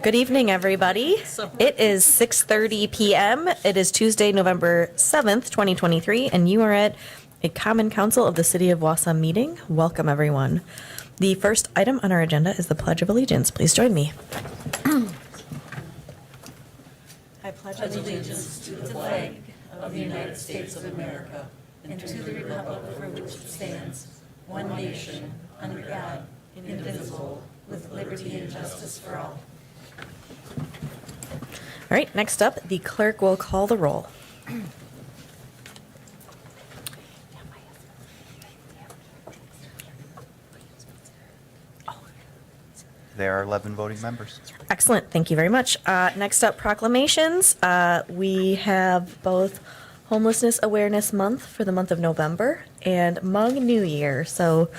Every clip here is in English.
Good evening, everybody. It is 6:30 p.m. It is Tuesday, November 7th, 2023, and you are at a Common Council of the City of Wausau meeting. Welcome, everyone. The first item on our agenda is the Pledge of Allegiance. Please join me. I pledge allegiance to the flag of the United States of America and to the republic for which it stands, one nation, under God, indivisible, with liberty and justice for all. All right, next up, the clerk will call the roll. There are 11 voting members. Excellent, thank you very much. Next up, proclamations. We have both Homelessness Awareness Month for the month of November and Hmong New Year, so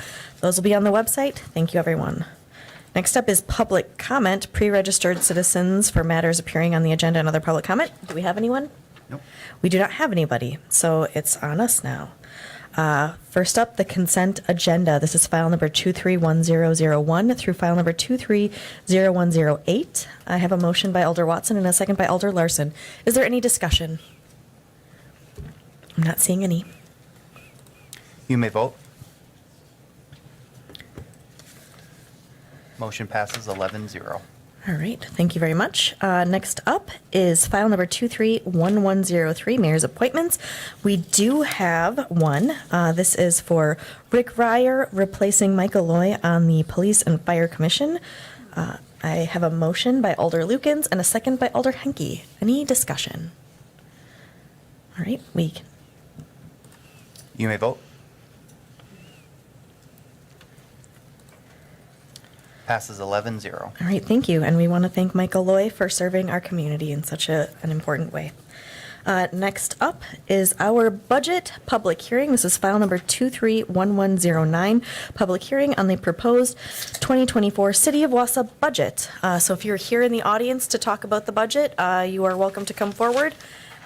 those will be on the website. Thank you, everyone. Next up is public comment, pre-registered citizens for matters appearing on the agenda and other public comment. Do we have anyone? Nope. We do not have anybody, so it's on us now. First up, the consent agenda. This is file number 231001 through file number 230108. I have a motion by Alder Watson and a second by Alder Larson. Is there any discussion? I'm not seeing any. You may vote. Motion passes 11-0. All right, thank you very much. Next up is file number 231103, Mayor's Appointments. We do have one. This is for Rick Ryer replacing Michael Loy on the Police and Fire Commission. I have a motion by Alder Lukens and a second by Alder Henke. Any discussion? All right, we can. You may vote. Passes 11-0. All right, thank you. And we want to thank Michael Loy for serving our community in such an important way. Next up is our budget public hearing. This is file number 231109, public hearing on the proposed 2024 City of Wausau budget. So if you're here in the audience to talk about the budget, you are welcome to come forward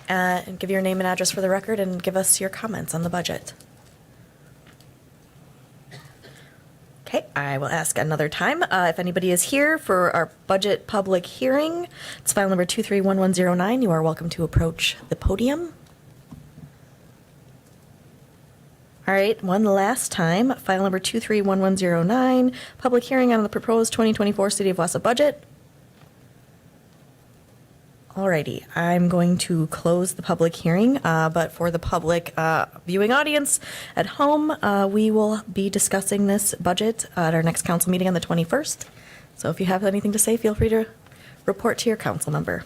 and give your name and address for the record and give us your comments on the budget. Okay, I will ask another time. If anybody is here for our budget public hearing, it's file number 231109. You are welcome to approach the podium. All right, one last time, file number 231109, public hearing on the proposed 2024 City of Wausau budget. Alrighty, I'm going to close the public hearing, but for the public viewing audience at home, we will be discussing this budget at our next council meeting on the 21st. So if you have anything to say, feel free to report to your council member.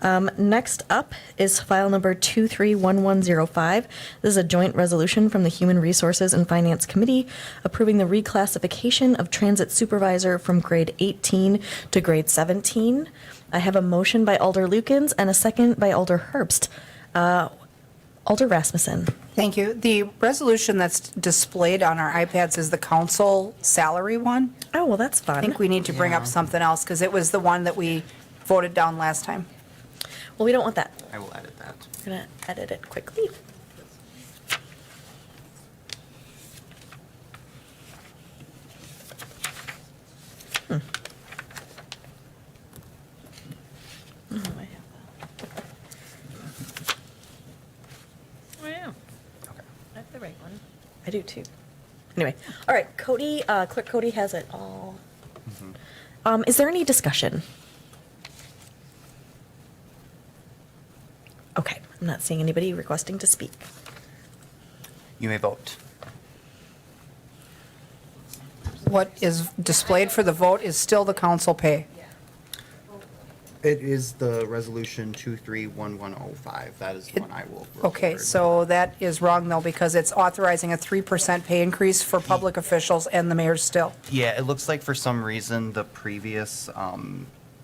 Next up is file number 231105. This is a joint resolution from the Human Resources and Finance Committee approving the reclassification of transit supervisor from grade 18 to grade 17. I have a motion by Alder Lukens and a second by Alder Herbst. Alder Rasmussen. Thank you. The resolution that's displayed on our iPads is the council salary one. Oh, well, that's fun. I think we need to bring up something else because it was the one that we voted down last time. Well, we don't want that. I will edit that. I'm going to edit it quickly. Oh, I have that. Oh, yeah. Okay. I have the right one. I do too. Anyway, all right, Cody, Clerk Cody has it all. Is there any discussion? Okay, I'm not seeing anybody requesting to speak. You may vote. What is displayed for the vote is still the council pay. It is the resolution 231105. That is the one I will record. Okay, so that is wrong though because it's authorizing a 3% pay increase for public officials and the mayor still. Yeah, it looks like for some reason the previous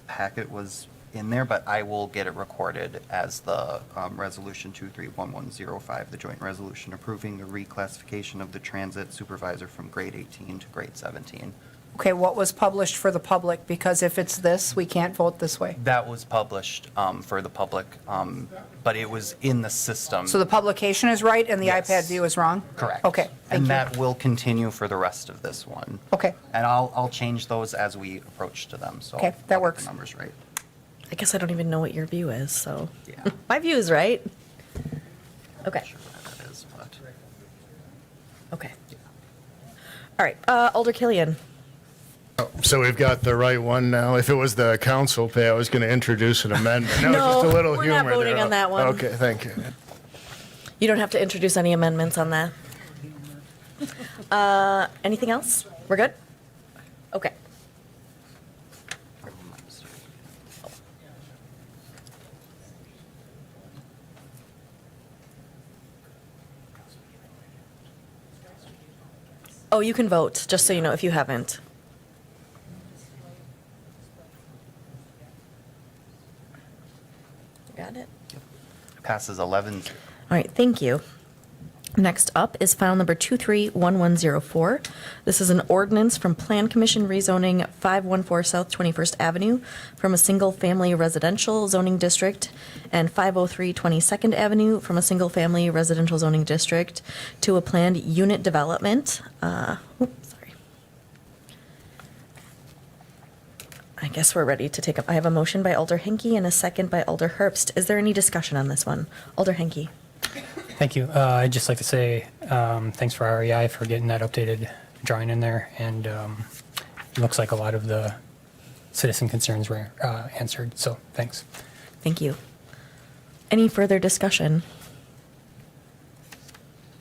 packet was in there, but I will get it recorded as the resolution 231105, the joint resolution approving the reclassification of the transit supervisor from grade 18 to grade 17. Okay, what was published for the public? Because if it's this, we can't vote this way. That was published for the public, but it was in the system. So the publication is right and the Yes. iPad view is wrong? Correct. Okay, And thank you. that will continue for the rest of this one. Okay. And I'll change those as we approach to them, so. Okay, that I'll get works. the numbers right. I guess I don't even know what your view is, so. Yeah. My view is right. Okay, Sure what that is, but. okay. All right, Alder Killian. So we've got the right one now. If it was the council pay, I was going to introduce an amendment. No, just a little we're humor not voting there. on that one. Okay, thank you. You don't have to introduce any amendments on that. Anything else? We're good? Okay. Oh, you can vote, just so you know, if you haven't. Got it? Passes 11-0. All right, thank you. Next up is file number 231104. This is an ordinance from Plan Commission rezoning 514 South 21st Avenue from a single-family residential zoning district and 503 22nd Avenue from a single-family residential zoning district to a planned unit development. Sorry. I guess we're ready to take up. I have a motion by Alder Henke and a second by Alder Herbst. Is there any discussion on this one? Alder Henke. Thank you. I'd just like to say thanks for REI for getting that updated drawing in there. And it looks like a lot of the citizen concerns were answered. So thanks. Thank you. Any further discussion?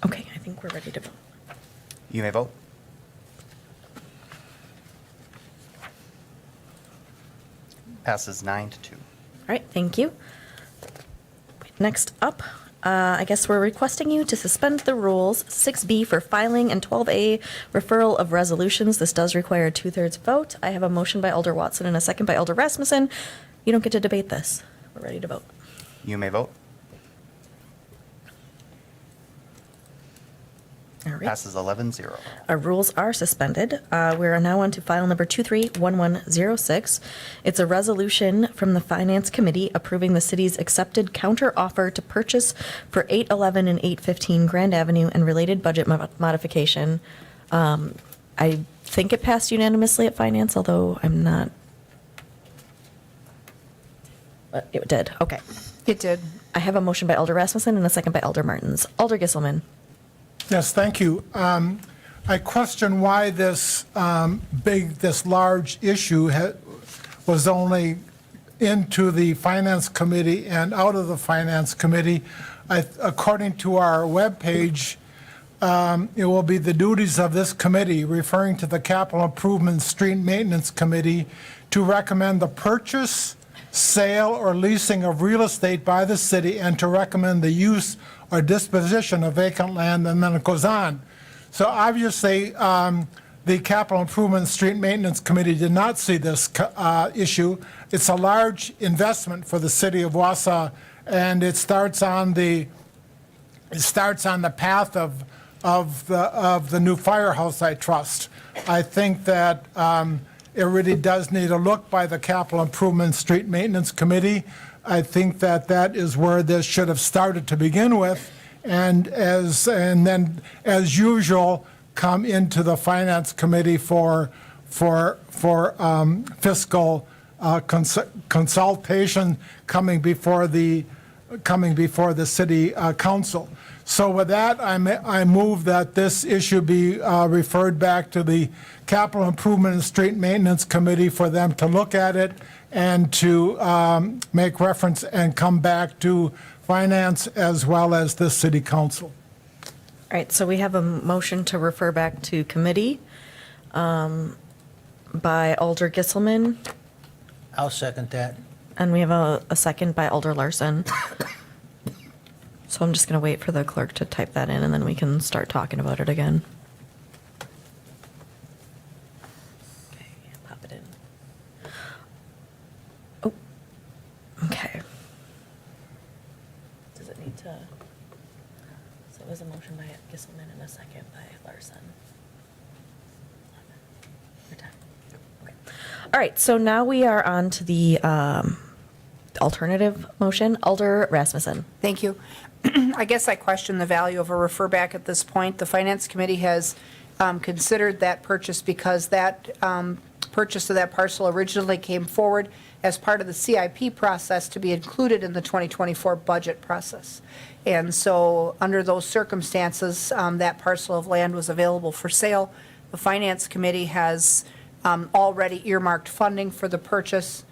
Okay, I think we're ready to vote. You may vote. Passes 9-2. All right, thank you. Next up, I guess we're requesting you to suspend the rules, 6B for filing and 12A referral of resolutions. This does require a 2/3 vote. I have a motion by Alder Watson and a second by Alder Rasmussen. You don't get to debate this. We're ready to vote. You may vote. All right. Passes 11-0. Our rules are suspended. We are now on to file number 231106. It's a resolution from the Finance Committee approving the city's accepted counter-offer to purchase for 811 and 815 Grand Avenue and related budget modification. I think it passed unanimously at Finance, although I'm not. But it did. Okay. It did. I have a motion by Alder Rasmussen and a second by Alder Martins. Alder Gisselman. Yes, thank you. I question why this large issue was only into the Finance Committee and out of the Finance Committee. According to our webpage, it will be the duties of this committee, referring to the Capital Improvement Street Maintenance Committee, to recommend the purchase, sale, or leasing of real estate by the city and to recommend the use or disposition of vacant land, and then it goes on. So obviously, the Capital Improvement Street Maintenance Committee did not see this issue. It's a large investment for the city of Wausau, and it starts on the path of the new firehouse, I trust. I think that it really does need a look by the Capital Improvement Street Maintenance Committee. I think that is where this should have started to begin with, and then as usual come into the Finance Committee for fiscal consultation coming before the city council. So with that, I move that this issue be referred back to the Capital Improvement and Street Maintenance Committee for them to look at it and to make reference and come back to Finance as well as the City Council. All right, so we have a motion to refer back to committee by Alder Gisselman, I'll second that. and we have a second by Alder Larson. So I'm just going to wait for the clerk to type that in, and then we can start talking about it again. Okay, pop it in. Oh, okay. Does it need to? So it was a motion by Gisselman and a second by Larson. Your time. All right, so now we are on to the alternative motion. Alder Rasmussen. Thank you. I guess I question the value of a refer back at this point. The Finance Committee has considered that purchase because that purchase of that parcel originally came forward as part of the CIP process to be included in the 2024 budget process. And so, under those circumstances, that parcel of land was available for sale. The Finance Committee has already earmarked funding for the purchase.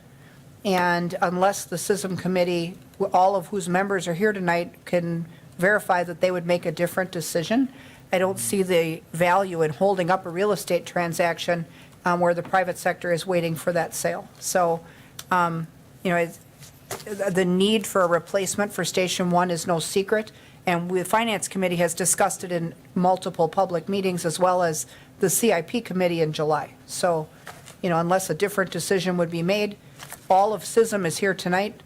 And unless the SISM committee, all of whose members are here tonight, can verify that they would make a different decision, I don't see the value in holding up a real estate transaction where the private sector is waiting for that sale. So, the need for a replacement for Station 1 is no secret, and the Finance Committee has discussed it in multiple public meetings as well as the CIP committee in July. So, unless a different decision would be made, all of SISM is here tonight.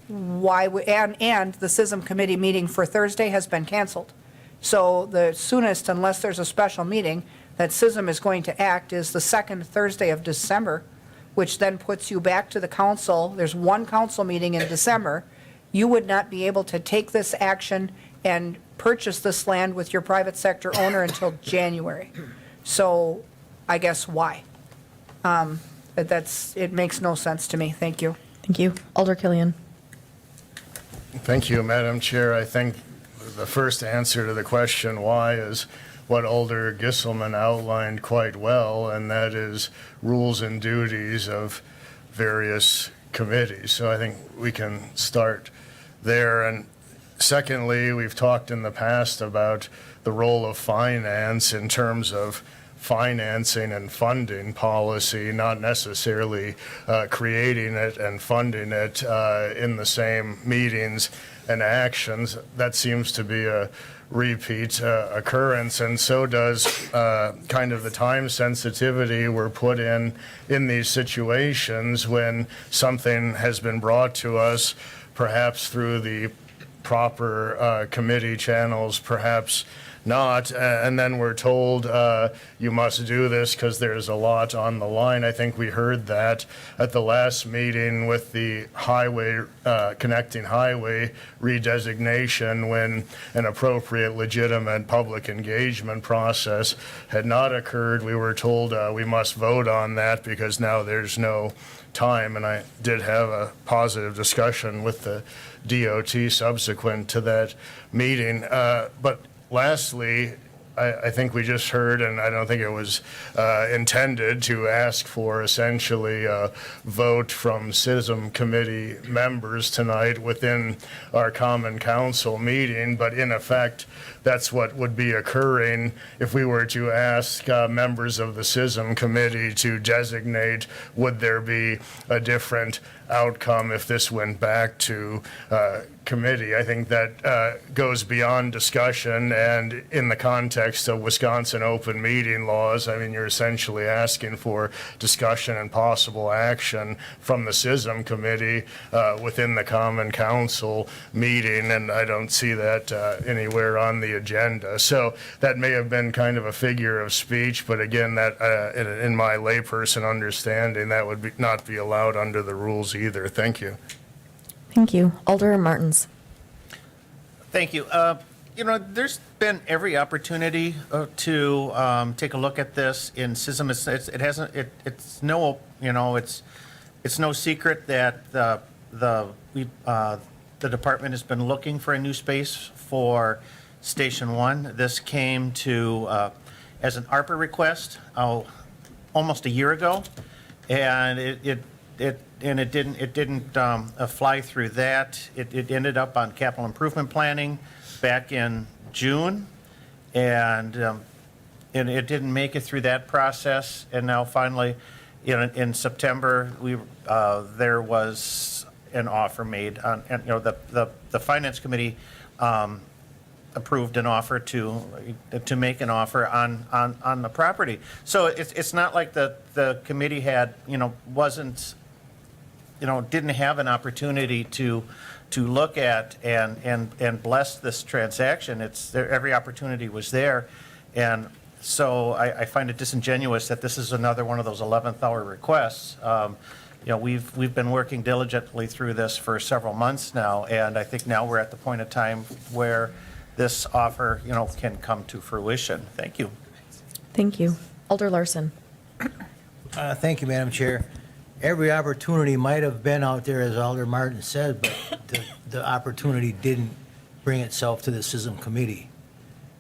And the SISM committee meeting for Thursday has been canceled. So the soonest, unless there's a special meeting, that SISM is going to act is the second Thursday of December, which then puts you back to the council. There's one council meeting in December. You would not be able to take this action and purchase this land with your private sector owner until January. So I guess why? It makes no sense to me. Thank you. Thank you. Alder Killian. Thank you, Madam Chair. I think the first answer to the question why is what Alder Gisselman outlined quite well, and that is rules and duties of various committees. So I think we can start there. And secondly, we've talked in the past about the role of finance in terms of financing and funding policy, not necessarily creating it and funding it in the same meetings and actions. That seems to be a repeat occurrence, and so does kind of the time sensitivity we're put in these situations when something has been brought to us, perhaps through the proper committee channels, perhaps not, and then we're told you must do this because there's a lot on the line. I think we heard that at the last meeting with the highway, connecting highway redesignation, when an appropriate, legitimate public engagement process had not occurred. We were told we must vote on that because now there's no time, and I did have a positive discussion with the DOT subsequent to that meeting. But lastly, I think we just heard, and I don't think it was intended to ask for essentially a vote from SISM committee members tonight within our common council meeting, but in effect, that's what would be occurring if we were to ask members of the SISM committee to designate, would there be a different outcome if this went back to committee. I think that goes beyond discussion, and in the context of Wisconsin open meeting laws, I mean, you're essentially asking for discussion and possible action from the SISM committee within the common council meeting, and I don't see that anywhere on the agenda. So that may have been kind of a figure of speech, but again, that in my layperson understanding, that would not be allowed under the rules either. Thank you. Thank you. Alder Martins. Thank you. There's been every opportunity to take a look at this in SISM. It's no secret that the department has been looking for a new space for Station 1. This came to as an ARPA request almost a year ago, and it didn't fly through that. It ended up on capital improvement planning back in June, and it didn't make it through that process. And now finally, in September, there was an offer made on, and the finance committee approved an offer to make an offer on the property. So it's not like the committee had didn't have an opportunity to look at and bless this transaction. Every opportunity was there, and So I find it disingenuous that this is another one of those 11th hour requests. We've been working diligently through this for several months now, and I think now we're at the point of time where this offer, can come to fruition. Thank you. Thank you. Alder Larson. Thank you, Madam Chair. Every opportunity might have been out there, as Alder Martin said, but the opportunity didn't bring itself to the SISM committee.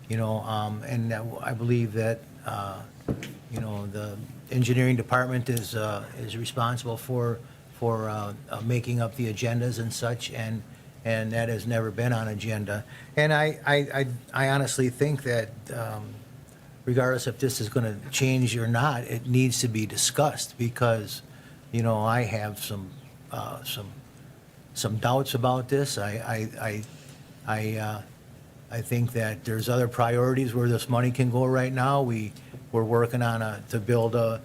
And I believe that, the engineering department is responsible for making up the agendas and such, and that has never been on agenda. And I honestly think that regardless if this is going to change or not, it needs to be discussed because, I have some doubts about this. I think that there's other priorities where this money can go right now. We're working on to build a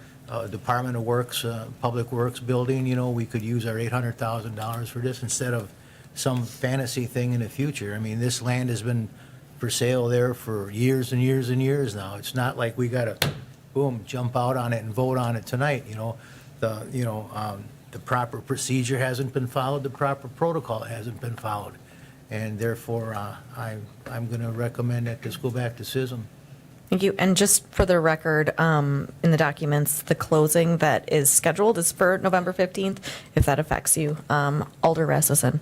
Department of Works, Public Works building. We could use our $800,000 for this instead of some fantasy thing in the future. I mean, this land has been for sale there for years and years and years now. It's not like we got to, boom, jump out on it and vote on it tonight. The proper procedure hasn't been followed. The proper protocol hasn't been followed. And therefore, I'm going to recommend that this go back to SISM. Thank you. And just for the record, in the documents, the closing that is scheduled is for November 15th, if that affects you. Alder Rasmussen.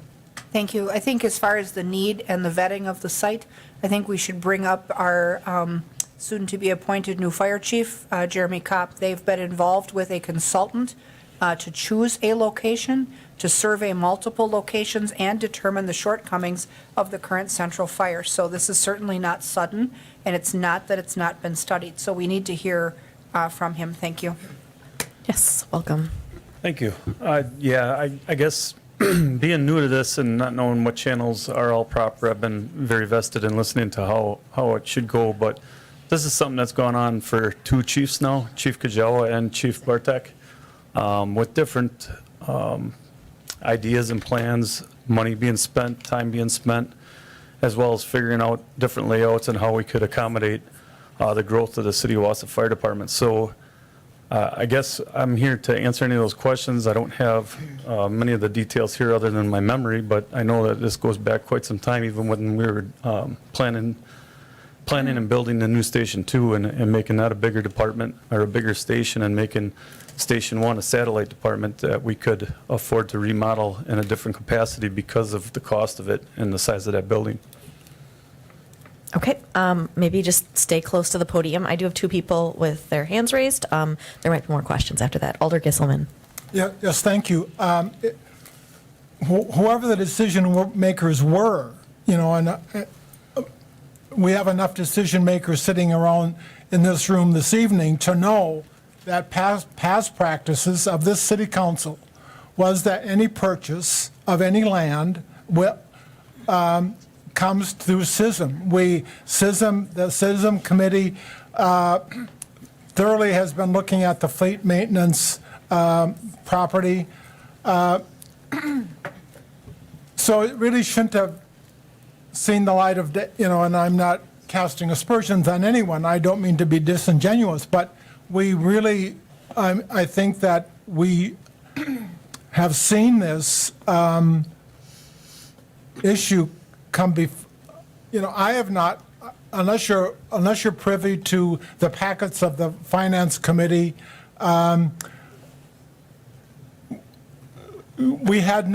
Thank you. I think as far as the need and the vetting of the site, I think we should bring up our soon-to-be appointed new fire chief, Jeremy Kopp. They've been involved with a consultant to choose a location, to survey multiple locations, and determine the shortcomings of the current central fire. So this is certainly not sudden, and it's not that it's not been studied. So we need to hear from him. Thank you. Yes, welcome. Thank you. Yeah, I guess being new to this and not knowing what channels are all proper, I've been very vested in listening to how it should go. But this is something that's gone on for two chiefs now, Chief Kajawa and Chief Bartek, with different ideas and plans, money being spent, time being spent, as well as figuring out different layouts and how we could accommodate the growth of the City of Wausau Fire Department. So I guess I'm here to answer any of those questions. I don't have many of the details here other than my memory, but I know that this goes back quite some time, even when we were planning and building the new Station 2 and making that a bigger department or a bigger station and making Station 1 a satellite department that we could afford to remodel in a different capacity because of the cost of it and the size of that building. Okay, maybe just stay close to the podium. I do have two people with their hands raised. There might be more questions after that. Alder Gisselman. Yeah, yes, thank you. Whoever the decision makers were, and we have enough decision makers sitting around in this room this evening to know that past practices of this city council was that any purchase of any land comes through SISM. The SISM committee thoroughly has been looking at the fleet maintenance property. So it really shouldn't have seen the light of day, and I'm not casting aspersions on anyone. I don't mean to be disingenuous, but we really, I think that we have seen this issue come I have not, unless you're privy to the packets of the Finance Committee, we had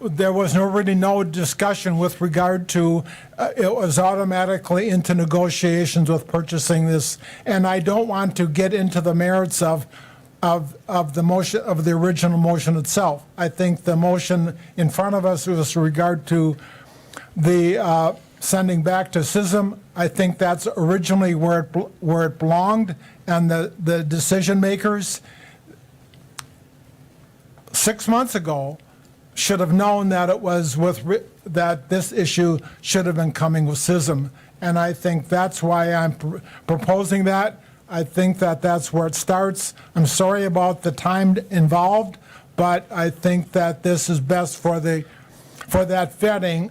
there was really no discussion with regard to, it was automatically into negotiations with purchasing this. And I don't want to get into the merits of the motion, of the original motion itself. I think the motion in front of us with regard to the sending back to SISM, I think that's originally where it belonged, and the decision makers 6 months ago should have known that it was that this issue should have been coming with SISM, and I think that's why I'm proposing that. I think that that's where it starts. I'm sorry about the time involved, but I think that this is best for that vetting,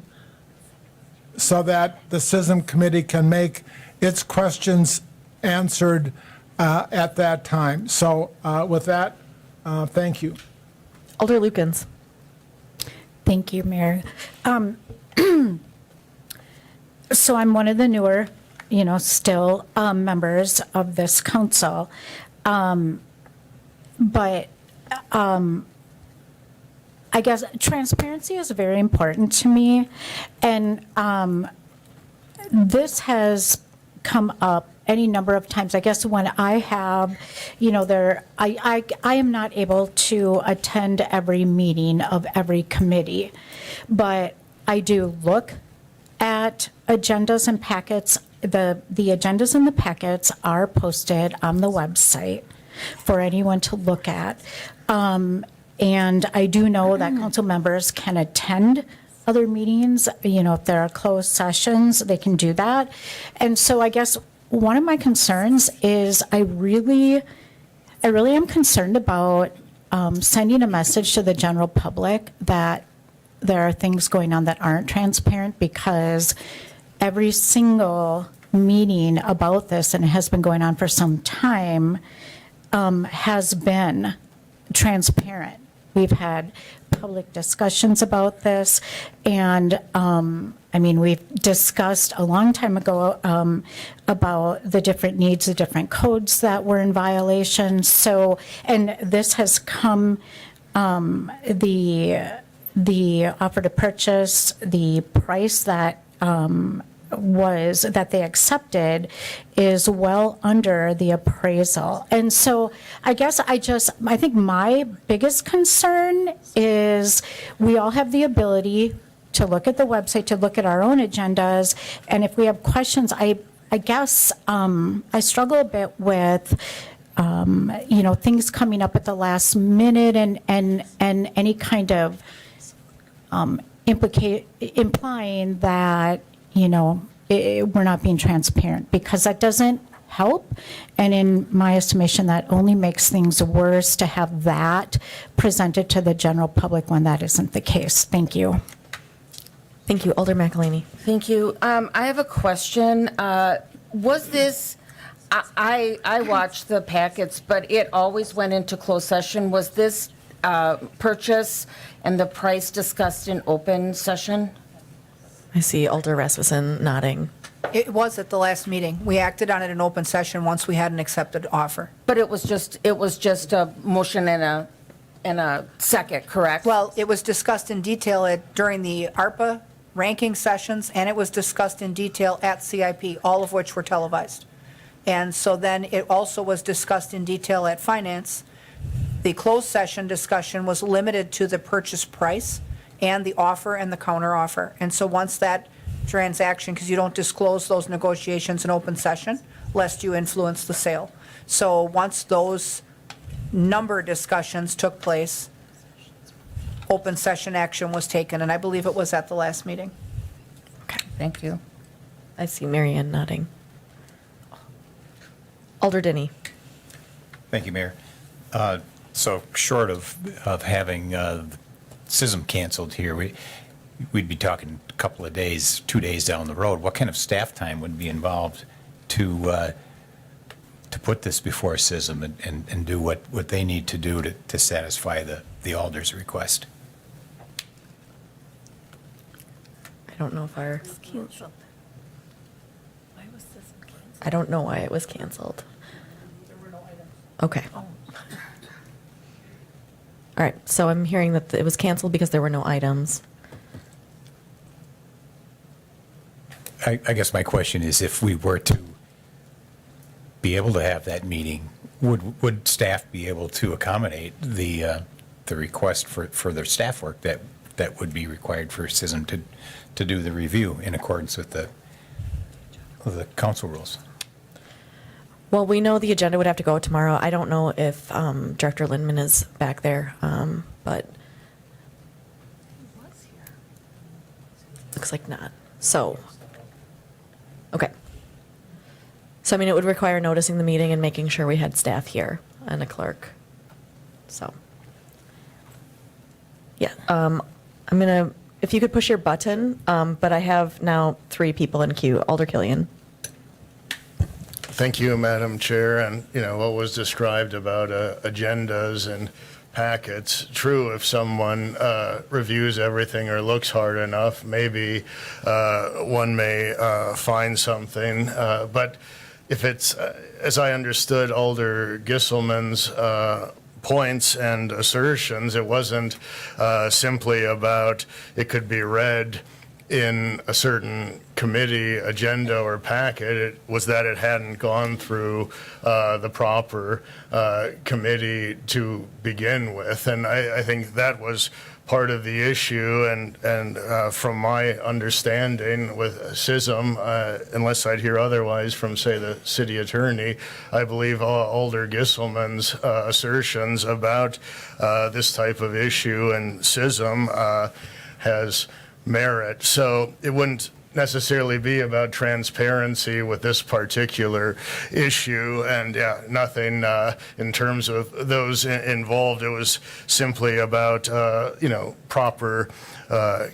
so that the SISM committee can make its questions answered at that time. So with that, thank you. Alder Lukens. Thank you, Mayor. So I'm one of the newer, still members of this council. But I guess transparency is very important to me. And this has come up any number of times. I guess when I have, I am not able to attend every meeting of every committee, but I do look at agendas and packets. The agendas and the packets are posted on the website for anyone to look at. And I do know that council members can attend other meetings, if there are closed sessions, they can do that. And so I guess one of my concerns is I really am concerned about sending a message to the general public that there are things going on that aren't transparent, because every single meeting about this, and it has been going on for some time, has been transparent. We've had public discussions about this, and we've discussed a long time ago about the different needs, the different codes that were in violation. So, and this has come, the offer to purchase, the price that that they accepted is well under the appraisal. And so I guess I think my biggest concern is we all have the ability to look at the website, to look at our own agendas, and if we have questions, I guess I struggle a bit with things coming up at the last minute and any kind of implying that we're not being transparent, because that doesn't help. And in my estimation, that only makes things worse to have that presented to the general public when that isn't the case. Thank you. Thank you. Alder McElhaney. Thank you. I have a question. Was this, I watched the packets, but it always went into closed session. Was this purchase and the price discussed in open session? I see Alder Rasmussen nodding. It was at the last meeting. We acted on it in open session once we had an accepted offer. But it was just a motion and a second, correct? Well, it was discussed in detail during the ARPA ranking sessions, and it was discussed in detail at CIP, all of which were televised. And so then it also was discussed in detail at Finance. The closed session discussion was limited to the purchase price and the offer and the counter offer. And so once that transaction, because you don't disclose those negotiations in open session, lest you influence the sale. So once those number discussions took place, open session action was taken, and I believe it was at the last meeting. Thank you. I see Marianne nodding. Alder Denny. Thank you, Mayor. So short of having SISM canceled here, we'd be talking a couple of days, 2 days down the road. What kind of staff time would be involved to put this before SISM and do what they need to do to satisfy the Alder's request? I don't know if I don't know why it was canceled. Okay. All right, so I'm hearing that it was canceled because there were no items. I guess my question is, if we were to be able to have that meeting, would staff be able to accommodate the request for their staff work that would be required for SISM to do the review in accordance with the council rules? Well, we know the agenda would have to go tomorrow. I don't know if Director Lindman is back there, but looks like not. So, okay. So, I mean, it would require noticing the meeting and making sure we had staff here and a clerk. So, yeah, I'm gonna, if you could push your button, but I have now 3 people in queue. Alder Killian. Thank you, Madam Chair. And, what was described about agendas and packets, true, if someone reviews everything or looks hard enough, maybe one may find something. But if it's, as I understood Alder Gisselman's points and assertions, it wasn't simply about it could be read in a certain committee agenda or packet. It was that it hadn't gone through the proper committee to begin with. And I think that was part of the issue. And from my understanding with CISM, unless I'd hear otherwise from, say, the city attorney, I believe Alder Gisselman's assertions about this type of issue and CISM has merit. So it wouldn't necessarily be about transparency with this particular issue, and nothing in terms of those involved. It was simply about proper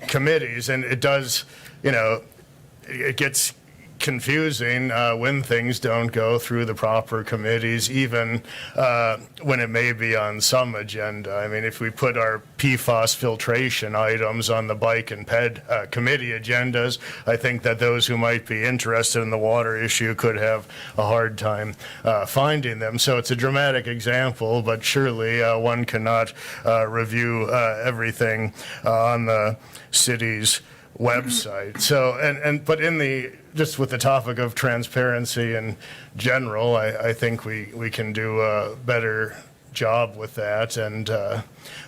committees, and it does, it gets confusing when things don't go through the proper committees, even when it may be on some agenda. I mean, if we put our PFAS filtration items on the bike and ped committee agendas, I think that those who might be interested in the water issue could have a hard time finding them. So it's a dramatic example, but surely one cannot review everything on the city's website. So, but just with the topic of transparency in general, I think we can do a better job with that. And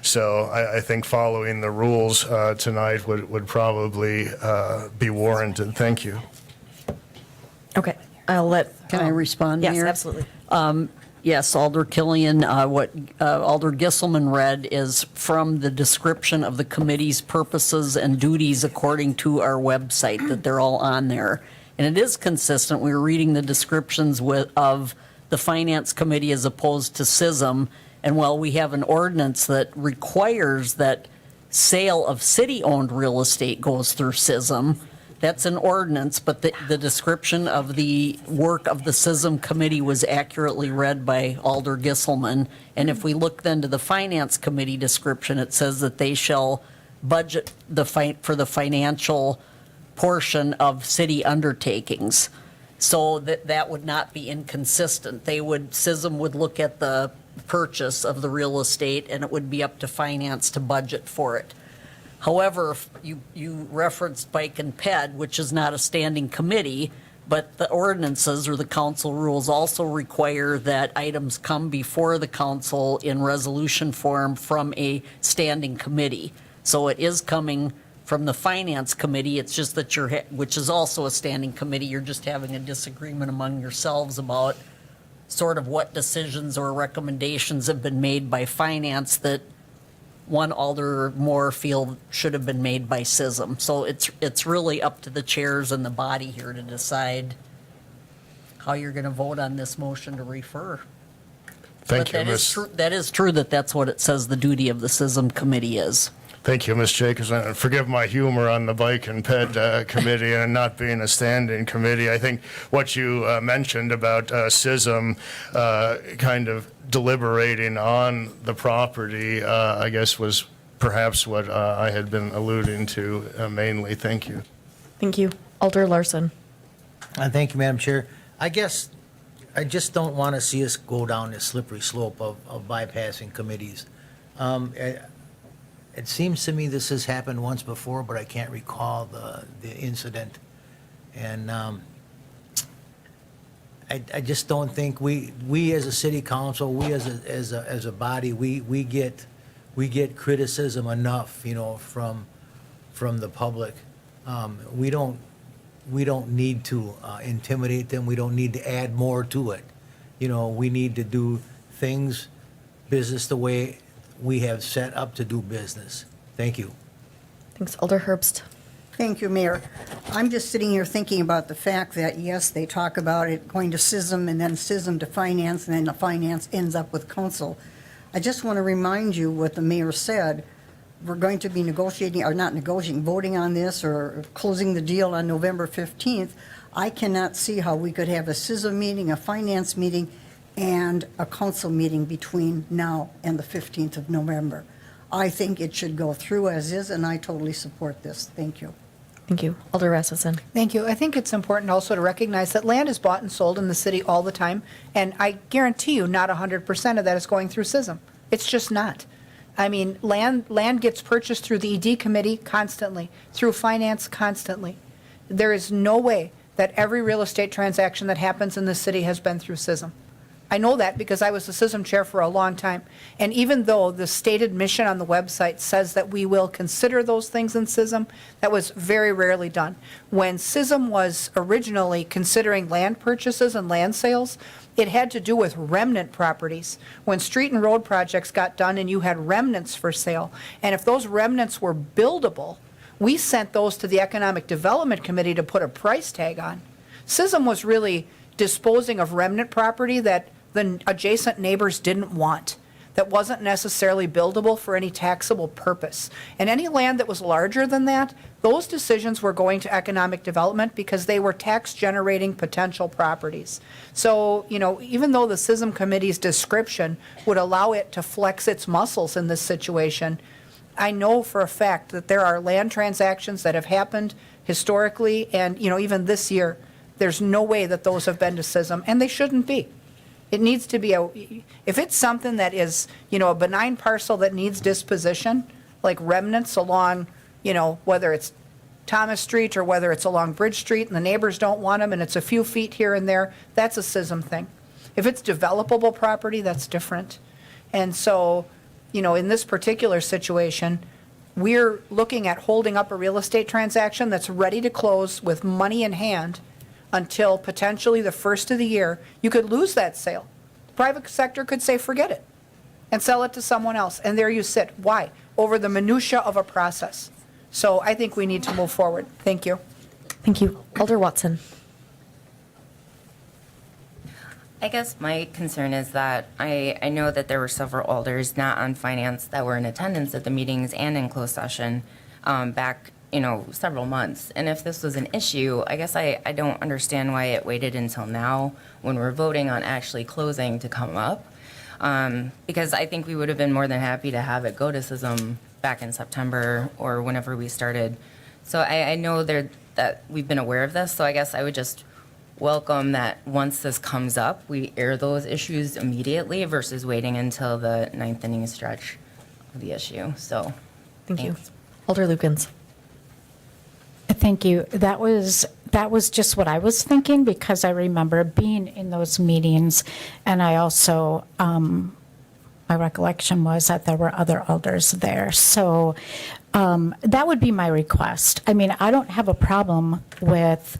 so I think following the rules tonight would probably be warranted. Thank you. Okay, I'll let. Can I respond, Yes, Mayor? absolutely. Yes, Alder Killian, what Alder Gisselman read is from the description of the committee's purposes and duties according to our website, that they're all on there. And it is consistent. We were reading the descriptions of the Finance Committee as opposed to CISM. And while we have an ordinance that requires that sale of city-owned real estate goes through CISM, that's an ordinance, but the description of the work of the CISM committee was accurately read by Alder Gisselman. And if we look then to the Finance Committee description, it says that they shall budget for the financial portion of city undertakings. So that would not be inconsistent. CISM would look at the purchase of the real estate, and it would be up to finance to budget for it. However, you referenced Bike and Ped, which is not a standing committee, but the ordinances or the council rules also require that items come before the council in resolution form from a standing committee. So it is coming from the Finance Committee. It's just that which is also a standing committee, you're just having a disagreement among yourselves about sort of what decisions or recommendations have been made by Finance that one Alder Moore feel should have been made by CISM. So it's really up to the chairs and the body here to decide how you're going to vote on this motion to refer. Thank you, But Ms. that is true that that's what it says the duty of the CISM committee is. Thank you, Ms. Jacobs. And forgive my humor on the Bike and Ped committee and not being a standing committee. I think what you mentioned about CISM kind of deliberating on the property, I guess, was perhaps what I had been alluding to mainly. Thank you. Thank you. Alder Larson. Thank you, Madam Chair. I guess I just don't want to see us go down this slippery slope of bypassing committees. It seems to me this has happened once before, but I can't recall the incident. And I just don't think we as a city council, we as a body, we get criticism enough, from the public. We don't need to intimidate them. We don't need to add more to it. We need to do business the way we have set up to do business. Thank you. Thanks, Alder Herbst. Thank you, Mayor. I'm just sitting here thinking about the fact that, yes, they talk about it going to CISM and then CISM to finance, and then the finance ends up with council. I just want to remind you what the mayor said. We're going to be negotiating, or not negotiating, voting on this or closing the deal on November 15th. I cannot see how we could have a CISA meeting, a finance meeting, and a council meeting between now and the 15th of November. I think it should go through as is, and I totally support this. Thank you. Thank you. Alder Rasmussen. Thank you. I think it's important also to recognize that land is bought and sold in the city all the time, and I guarantee you not 100% of that is going through CISM. It's just not. I mean, land gets purchased through the ED committee constantly, through finance constantly. There is no way that every real estate transaction that happens in the city has been through CISM. I know that because I was the CISM chair for a long time. And even though the stated mission on the website says that we will consider those things in CISM, that was very rarely done. When CISM was originally considering land purchases and land sales, it had to do with remnant properties. When street and road projects got done and you had remnants for sale, and if those remnants were buildable, we sent those to the Economic Development Committee to put a price tag on. CISM was really disposing of remnant property that the adjacent neighbors didn't want, that wasn't necessarily buildable for any taxable purpose. And any land that was larger than that, those decisions were going to economic development because they were tax-generating potential properties. So, you know, even though the CISM committee's description would allow it to flex its muscles in this situation, I know for a fact that there are land transactions that have happened historically and, you know, even this year, there's no way that those have been to CISM, and they shouldn't be. It needs to be if it's something that is, you know, a benign parcel that needs disposition, like remnants along, you know, whether it's Thomas Street or whether it's along Bridge Street and the neighbors don't want them and it's a few feet here and there, that's a CISM thing. If it's developable property, that's different. And so, you know, in this particular situation, we're looking at holding up a real estate transaction that's ready to close with money in hand until potentially the first of the year. You could lose that sale. The private sector could say, forget it, and sell it to someone else. And there you sit. Why? Over the minutia of a process. So I think we need to move forward. Thank you. Thank you. Alder Watson. I guess my concern is that I know that there were several alders not on finance that were in attendance at the meetings and in closed session back, you know, several months. And if this was an issue, I guess I don't understand why it waited until now when we're voting on actually closing to come up. Because I think we would have been more than happy to have it go to CISM back in September or whenever we started. So I know that we've been aware of this, so I guess I would just welcome that once this comes up, we air those issues immediately versus waiting until the ninth inning stretch of the issue. So, Thank you. thanks. Alder Lukens. Thank you. That was just what I was thinking because I remember being in those meetings, and I also my recollection was that there were other alders there. So that would be my request. I mean, I don't have a problem with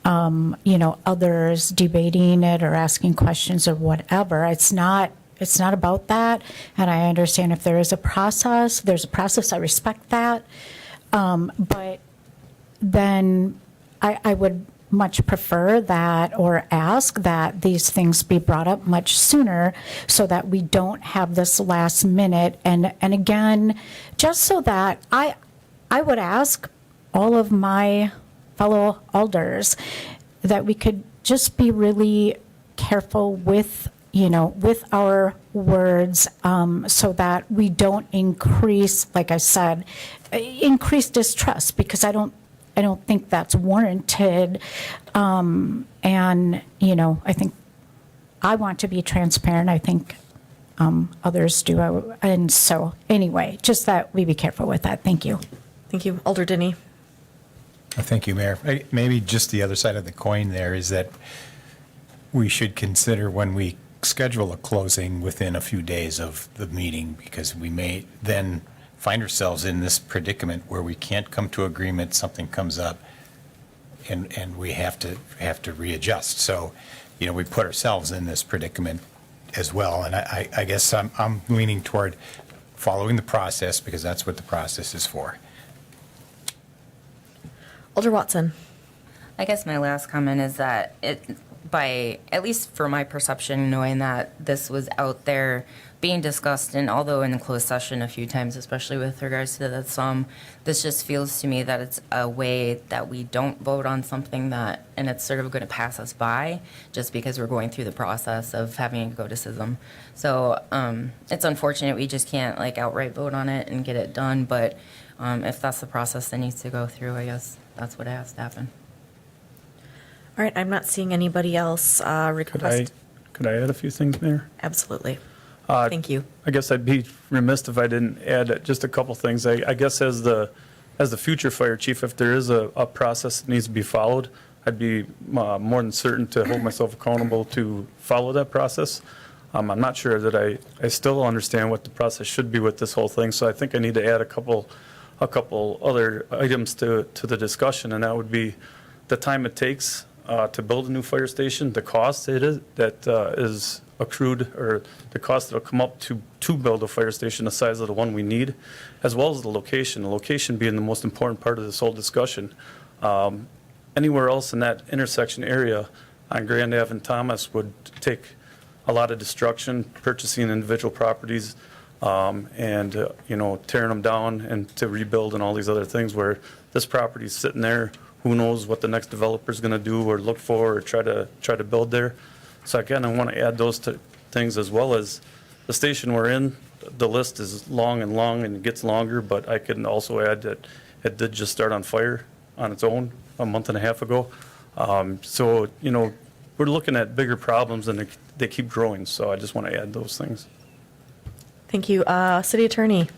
you know, others debating it or asking questions or whatever. It's not about that. And I understand if there is a process, there's a process. I respect that. But then I would much prefer that or ask that these things be brought up much sooner so that we don't have this last minute. And again, just so that I would ask all of my fellow alders that we could just be really careful with, you know, with our words so that we don't increase, like I said, increase distrust, because I don't think that's warranted. And, you know, I think I want to be transparent. I think others do. And so anyway, just that we be careful with that. Thank you. Thank you. Alder Dinney. Thank you, Mayor. Maybe just the other side of the coin there is that we should consider when we schedule a closing within a few days of the meeting, because we may then find ourselves in this predicament where we can't come to agreement, something comes up, and we have to readjust. So, you know, we put ourselves in this predicament as well. And I guess I'm leaning toward following the process, because that's what the process is for. Alder Watson. I guess my last comment is that by, at least for my perception, knowing that this was out there being discussed, and although in closed session a few times, especially with regards to the sum, this just feels to me that it's a way that we don't vote on something that, and it's sort of going to pass us by just because we're going through the process of having to go to SISM. So it's unfortunate we just can't like outright vote on it and get it done, but if that's the process that needs to go through, I guess that's what has to happen. All right, I'm not seeing anybody else request. Could I add a few things, Mayor? Absolutely. Thank you. I guess I'd be remiss if I didn't add just a couple things. I guess as the future fire chief, if there is a process that needs to be followed, I'd be more than certain to hold myself accountable to follow that process. I'm not sure that I still understand what the process should be with this whole thing, so I think I need to add a couple other items to the discussion, and that would be the time it takes to build a new fire station, the cost that is accrued, or the cost that'll come up to build a fire station the size of the one we need, as well as the location being the most important part of this whole discussion. Anywhere else in that intersection area on Grand Ave and Thomas would take a lot of destruction, purchasing individual properties, and tearing them down and to rebuild and all these other things, where this property's sitting there, who knows what the next developer's going to do or look for or try to build there. So again, I want to add those things, as well as the station we're in. The list is long and it gets longer, but I can also add that it did just start on fire on its own a month and a half ago. So we're looking at bigger problems, and they keep growing. So I just want to add those things. Thank you. City Attorney.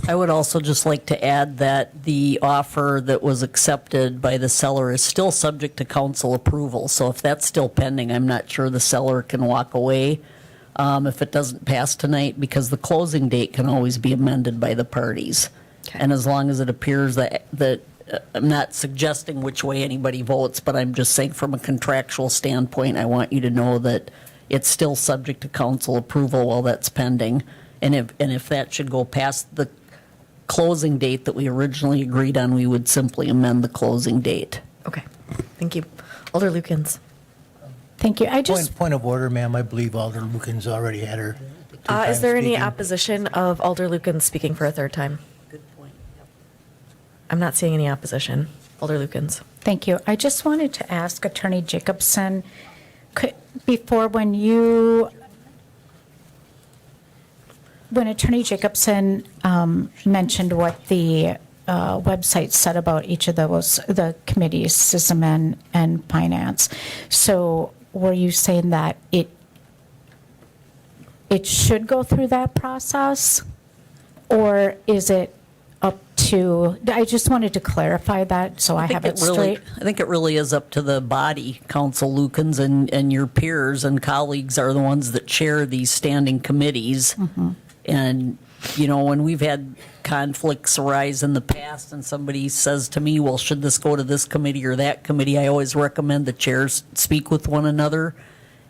I would also just like to add that the offer that was accepted by the seller is still subject to council approval. So if that's still pending, I'm not sure the seller can walk away if it doesn't pass tonight, because the closing date can always be amended by the parties. Okay. And as long as it appears that I'm not suggesting which way anybody votes, but I'm just saying from a contractual standpoint, I want you to know that it's still subject to council approval while that's pending. And if that should go past the closing date that we originally agreed on, we would simply amend the closing date. Okay. Thank you. Alder Lukens. Thank you. I just, Point of order, ma'am. I believe Alder Lukens already had her. Is there any speaking. opposition of Alder Lukens speaking for a third time? Good point. I'm not seeing any opposition. Alder Lukens. thank you. I just wanted to ask Attorney Jacobson, when Attorney Jacobson mentioned what the website said about each of the committees, SISM and Finance, so were you saying that it should go through that process, or is it up to? I just wanted to clarify that so I have it straight. I think it really is up to the body, Council Lukens, and your peers and colleagues are the ones that chair these standing committees. Mm-hmm. And, when we've had conflicts arise in the past and somebody says to me, well, should this go to this committee or that committee, I always recommend the chairs speak with one another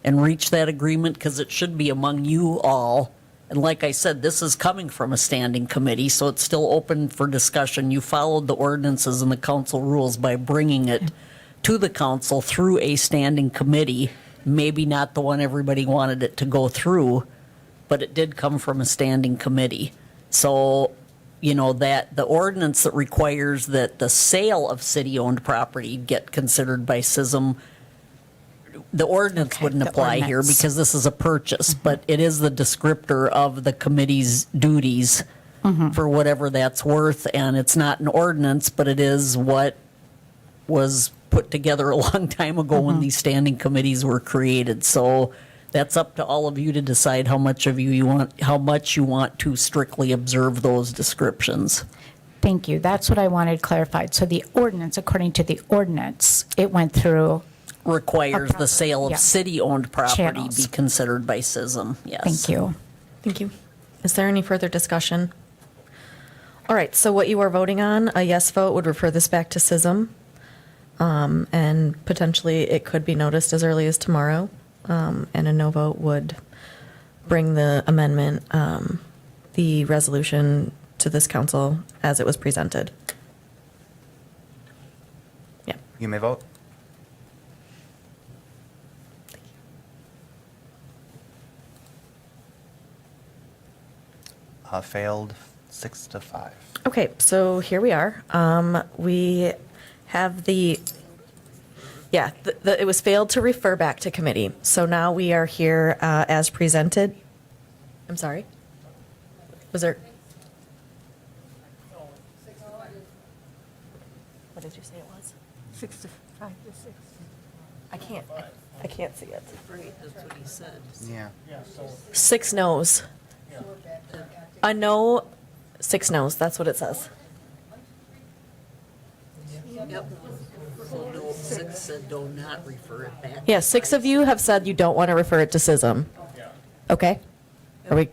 and reach that agreement, because it should be among you all. And like I said, this is coming from a standing committee, so it's still open for discussion. You followed the ordinances and the council rules by bringing it to the council through a standing committee, maybe not the one everybody wanted it to go through, but it did come from a standing committee. So, that the ordinance that requires that the sale of city-owned property get considered by SISM, the ordinance Okay, wouldn't the apply here ordinance. because this is a purchase, but it is the descriptor of the committee's duties for whatever that's worth. And it's not an ordinance, but it is what was put together a long time ago when these standing committees were created. So that's up to all of you to decide how much you want to strictly observe those descriptions. Thank you. That's what I wanted clarified. So the ordinance, according to the ordinance, it went through. Requires A the sale of yeah. city-owned property Channels. be considered by SISM, yes. Thank you. Thank you. Is there any further discussion? All right, so what you are voting on, a yes vote would refer this back to SISM, and potentially it could be noticed as early as tomorrow, and a no vote would bring the amendment, the resolution to this council as it was presented. Yeah, You may vote. Failed 6-5. Okay, so here we are. We have it was failed to refer back to committee. So now we are here as presented. I'm sorry? Was there? What did you say it was? 6 to 5 to 6. I can't see it. That's what he said. Yeah. 6 no's. A no, 6 no's, that's what it says. Yep. So no, 6 said do not refer it back. Yeah, 6 of you have said you don't want to refer it to SISM. Okay? Are we,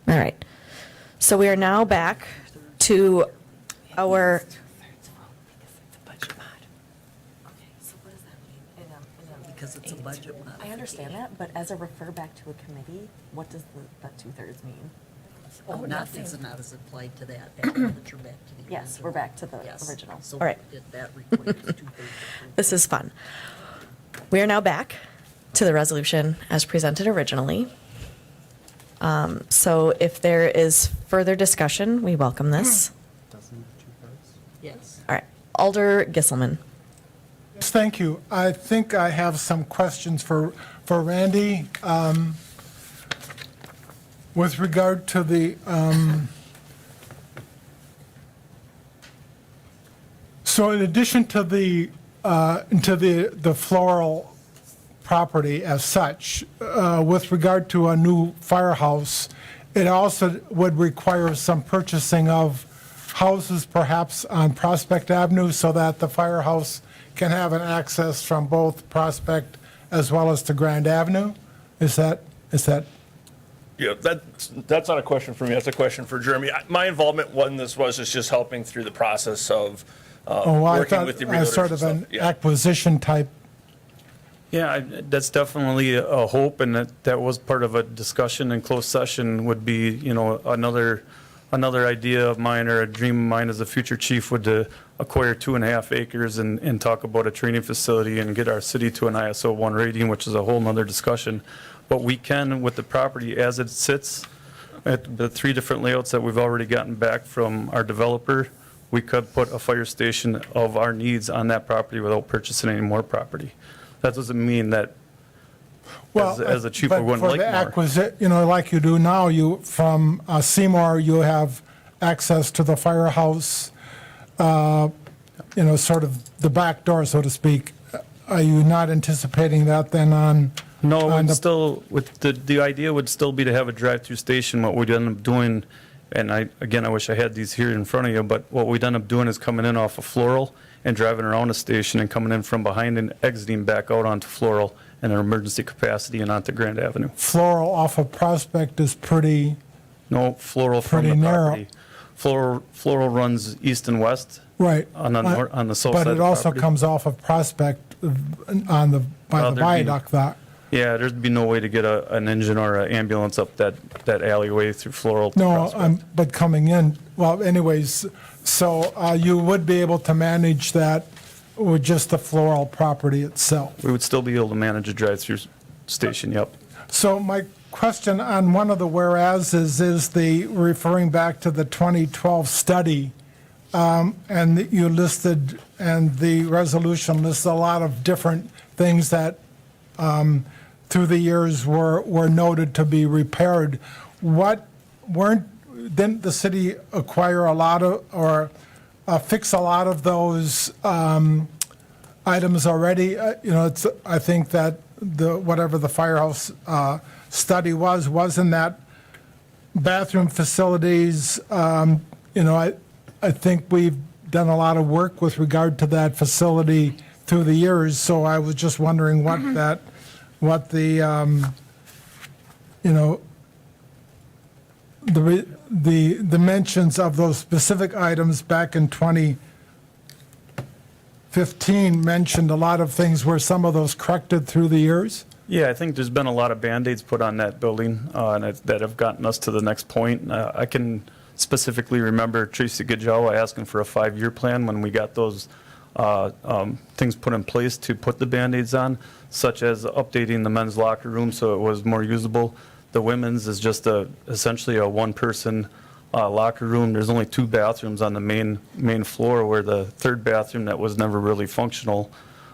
all right. So we are now back to our. Because it's a budget I modification. understand that, but as a refer back to a committee, what does that 2/3 mean? Oh, nothing's not as applied to that. That you're back to the original. Yes, we're back to the Yes. original. So All right. that requires 2/3 approval. This is fun. We are now back to the resolution as presented originally. So if there is further discussion, we welcome this. Yes. All right. Alder Gisselman. Yes, thank you. I think I have some questions for Randy. With regard to the, so in addition to the floral property as such, with regard to a new firehouse, it also would require some purchasing of houses perhaps on Prospect Avenue so that the firehouse can have an access from both Prospect as well as to Grand Avenue? Is that? Yeah, that's not a question for me, that's a question for Jeremy. My involvement in this was just helping through the process of Oh, I working thought with the as realtors sort and of an stuff. Yeah. acquisition type. Yeah, that's definitely a hope, and that was part of a discussion in closed session would be, another idea of mine or a dream of mine as a future chief would to acquire 2.5 acres and talk about a training facility and get our city to an ISO 1 rating, which is a whole nother discussion. But we can, with the property as it sits, at the 3 different layouts that we've already gotten back from our developer, we could put a fire station of our needs on that property without purchasing any more property. That doesn't mean that as a chief, I wouldn't like But for the more. like you do now, from Seymour, you have access to the firehouse, sort of the back door, so to speak. Are you not anticipating that then on? No, on it's the- still, the idea would still be to have a drive-through station. What we'd end up doing, and I wish I had these here in front of you, but what we'd end up doing is coming in off of Floral and driving around the station and coming in from behind and exiting back out onto Floral in an emergency capacity and onto Grand Avenue. Floral off of Prospect is pretty, No, Floral from Pretty the narrow. property. Floral runs east and west right. on the south side But of it the also property. comes off of Prospect by Well, the there'd be- viaduct that. Yeah, there'd be no way to get an engine or an ambulance up that alleyway through Floral to No, Prospect. but coming in, well, anyways, so you would be able to manage that with just the floral property itself. We would still be able to manage a drive-through station, yep. So my question on one of the whereases is the, referring back to the 2012 study, and you listed, and the resolution lists a lot of different things that through the years were noted to be repaired. Didn't the city acquire a lot of, or fix a lot of those items already? I think that whatever the firehouse study wasn't that bathroom facilities, I think we've done a lot of work with regard to that facility through the years, so I was just wondering what the dimensions of those specific items back in 2015 mentioned a lot of things where some of those corrected through the years. Yeah, I think there's been a lot of Band-Aids put on that building that have gotten us to the next point. I can specifically remember Tracy Gajawa asking for a 5-year plan when we got those things put in place to put the Band-Aids on, such as updating the men's locker room so it was more usable. The women's is just essentially a one-person locker room. There's only 2 bathrooms on the main floor, where the third bathroom that was never really functional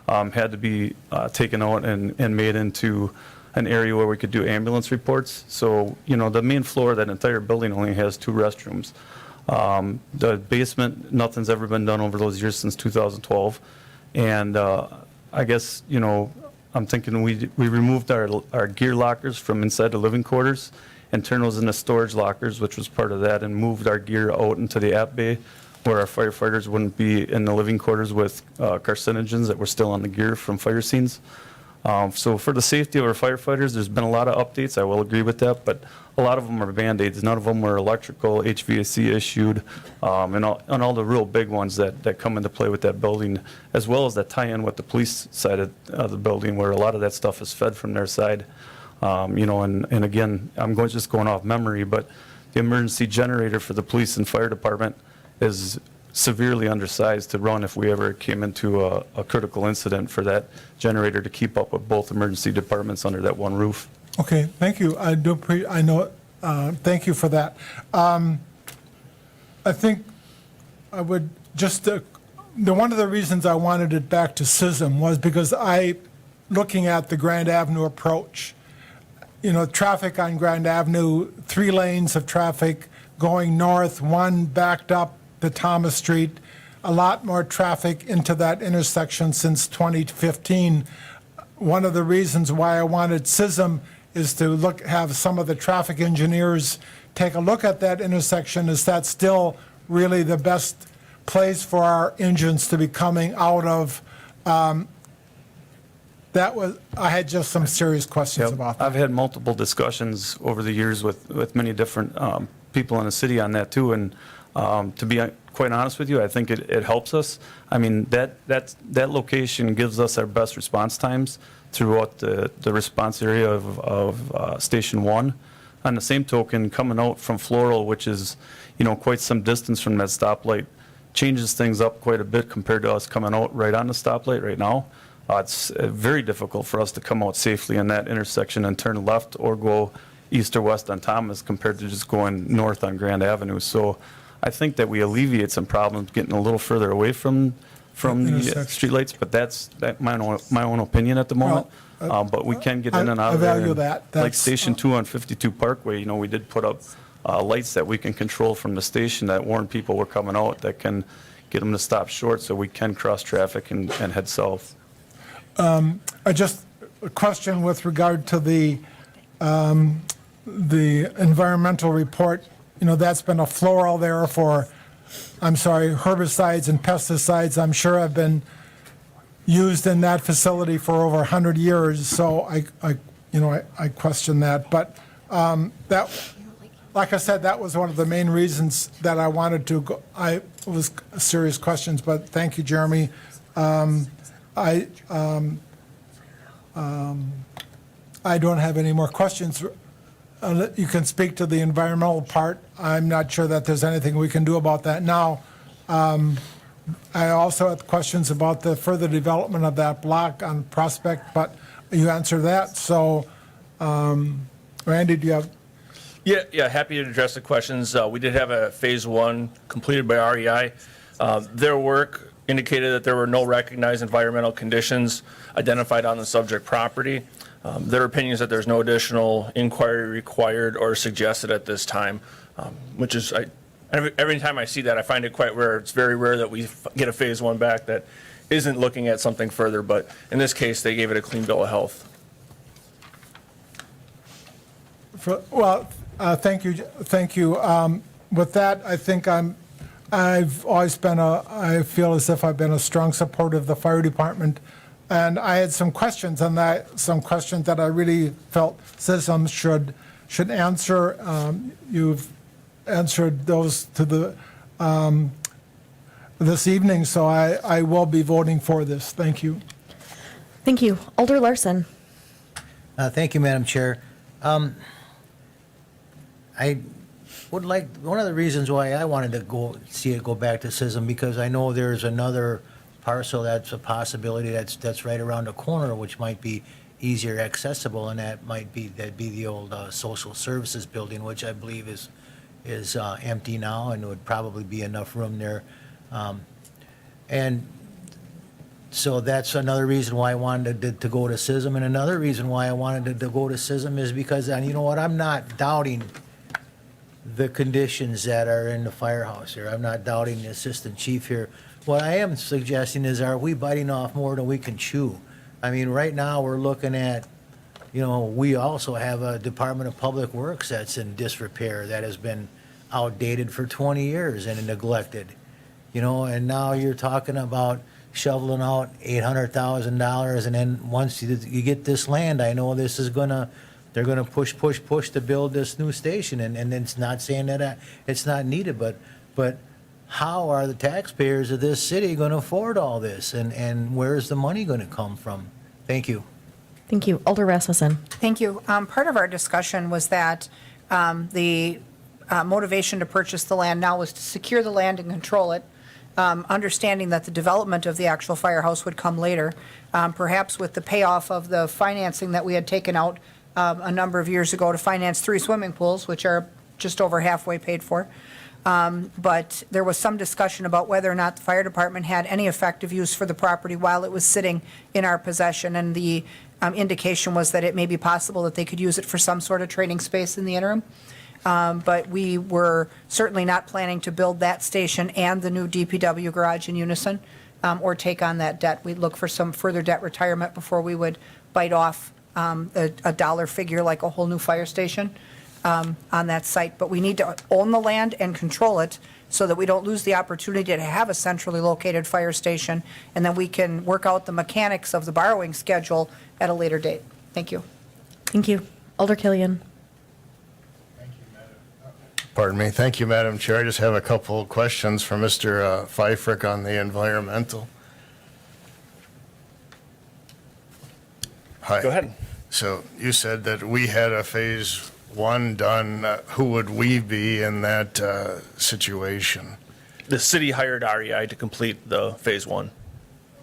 had to be taken out and made into an area where we could do ambulance reports. So, the main floor of that entire building only has 2 restrooms. The basement, nothing's ever been done over those years since 2012. And I guess, I'm thinking we removed our gear lockers from inside the living quarters and turned those into storage lockers, which was part of that, and moved our gear out into the app bay where our firefighters wouldn't be in the living quarters with carcinogens that were still on the gear from fire scenes. So for the safety of our firefighters, there's been a lot of updates. I will agree with that, but a lot of them are Band-Aids. None of them were electrical, HVAC issued, and all the real big ones that come into play with that building, as well as that tie-in with the police side of the building, where a lot of that stuff is fed from their side. And again, I'm just going off memory, but the emergency generator for the police and fire department is severely undersized to run if we ever came into a critical incident for that generator to keep up with both emergency departments under that one roof. Okay, thank you. Thank you for that. I think I would just, one of the reasons I wanted it back to SISM was because looking at the Grand Avenue approach, traffic on Grand Avenue, 3 lanes of traffic going north, 1 backed up to Thomas Street, a lot more traffic into that intersection since 2015. One of the reasons why I wanted SISM is to have some of the traffic engineers take a look at that intersection. Is that still really the best place for our engines to be coming out of? I had just some serious questions about that. I've had multiple discussions over the years with many different people in the city on that too, and to be quite honest with you, I think it helps us. I mean, that location gives us our best response times throughout the response area of Station 1. On the same token, coming out from Floral, which is, quite some distance from that stoplight, changes things up quite a bit compared to us coming out right on the stoplight right now. It's very difficult for us to come out safely in that intersection and turn left or go east or west on Thomas compared to just going north on Grand Avenue. So I think that we alleviate some problems getting a little further away from the streetlights, but that's my own opinion at the moment. But we can get in and out of there. I value And that. like Station 2 on 52 Parkway, we did put up lights that we can control from the station that warn people we're coming out, that can get them to stop short so we can cross traffic and head south. Just a question with regard to the environmental report. That's been a floral there for, herbicides and pesticides, I'm sure have been used in that facility for over 100 years. So I question that. But like I said, that was one of the main reasons that I wanted to go. It was serious questions, but thank you, Jeremy. I don't have any more questions. You can speak to the environmental part. I'm not sure that there's anything we can do about that now. I also had questions about the further development of that block on Prospect, but you answered that. So, Randy, do you have? Yeah, happy to address the questions. We did have a phase 1 completed by REI. Their work indicated that there were no recognized environmental conditions identified on the subject property. Their opinion is that there's no additional inquiry required or suggested at this time, which is, every time I see that, I find it quite rare. It's very rare that we get a phase 1 back that isn't looking at something further, but in this case, they gave it a clean bill of health. Thank you. Thank you. With that, I think I've always been I feel as if I've been a strong supporter of the fire department. And I had some questions on that, some questions that I really felt CISM should answer. You've answered those to this evening, so I will be voting for this. Thank you. Thank you. Alder Larson. Thank you, Madam Chair. I would like, one of the reasons why I wanted to see it go back to CISM, because I know there's another parcel that's a possibility that's right around the corner, which might be easier accessible, and that'd be the old social services building, which I believe is is empty now, and would probably be enough room there. And so that's another reason why I wanted to go to SISM, and another reason why I wanted to go to SISM is because, and you know what, I'm not doubting the conditions that are in the firehouse here. I'm not doubting the assistant chief here. What I am suggesting is, are we biting off more than we can chew? I mean, right now, we're looking at, you know, we also have a Department of Public Works that's in disrepair, that has been outdated for 20 years and neglected. You know, and now you're talking about shoveling out $800,000, and then once you get this land, I know this is they're gonna push to build this new station, and it's not saying that it's not needed, but how are the taxpayers of this city gonna afford all this, and where's the money gonna come from? Thank you. Thank you. Alder Rasmussen. Thank you. Part of our discussion was that the motivation to purchase the land now was to secure the land and control it, understanding that the development of the actual firehouse would come later, perhaps with the payoff of the financing that we had taken out a number of years ago to finance 3 swimming pools, which are just over halfway paid for. But there was some discussion about whether or not the fire department had any effective use for the property while it was sitting in our possession, and the indication was that it may be possible that they could use it for some sort of training space in the interim. But we were certainly not planning to build that station and the new DPW garage in unison, or take on that debt. We'd look for some further debt retirement before we would bite off a dollar figure like a whole new fire station on that site. But we need to own the land and control it so that we don't lose the opportunity to have a centrally located fire station, and then we can work out the mechanics of the borrowing schedule at a later date. Thank you. Thank you. Alder Killian. Pardon me. Thank you, Madam Chair. I just have a couple questions for Mr. Pfeiffer on the environmental. Hi. Go ahead. So you said that we had a phase 1 done. Who would we be in that situation? The city hired REI to complete the phase 1.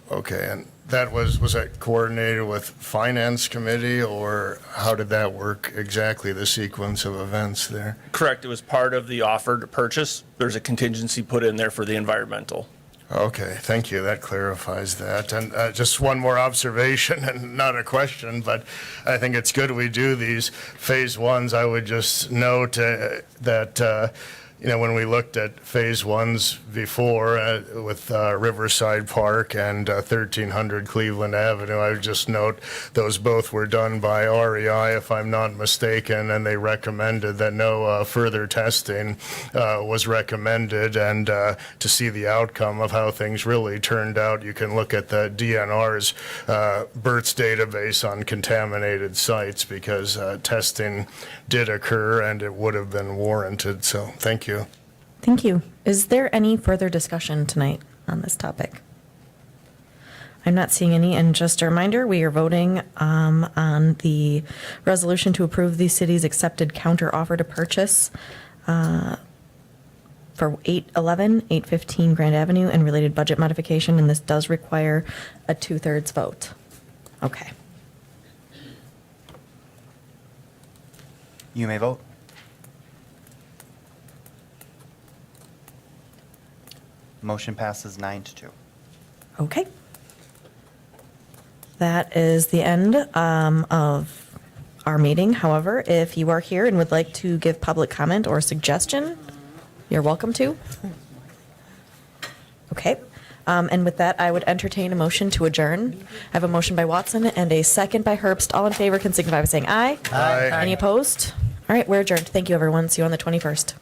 Okay, and that was that coordinated with Finance Committee, or how did that work exactly, the sequence of events there? Correct, it was part of the offer to purchase. There's a contingency put in there for the environmental. Okay, thank you. That clarifies that. And just one more observation, and not a question, but I think it's good we do these phase 1s. I would just note that you know, when we looked at phase 1s before with Riverside Park and 1300 Cleveland Avenue, I would just note those both were done by REI, if I'm not mistaken, and they recommended that no further testing was recommended. And to see the outcome of how things really turned out, you can look at the DNR's BERT's database on contaminated sites, because testing did occur and it would have been warranted. So thank you. Thank you. Is there any further discussion tonight on this topic? I'm not seeing any, and just a reminder, we are voting on the resolution to approve the city's accepted counter offer to purchase for 811, 815 Grand Avenue and related budget modification, and this does require a 2/3 vote. Okay. You may vote. Motion passes 9-2. Okay. That is the end of our meeting. However, if you are here and would like to give public comment or suggestion, you're welcome to. Okay. And with that, I would entertain a motion to adjourn. I have a motion by Watson and a second by Herbst. All in favor can signify by saying aye. Aye. Any opposed? All right, we're adjourned. Thank you, everyone. See you on the 21st.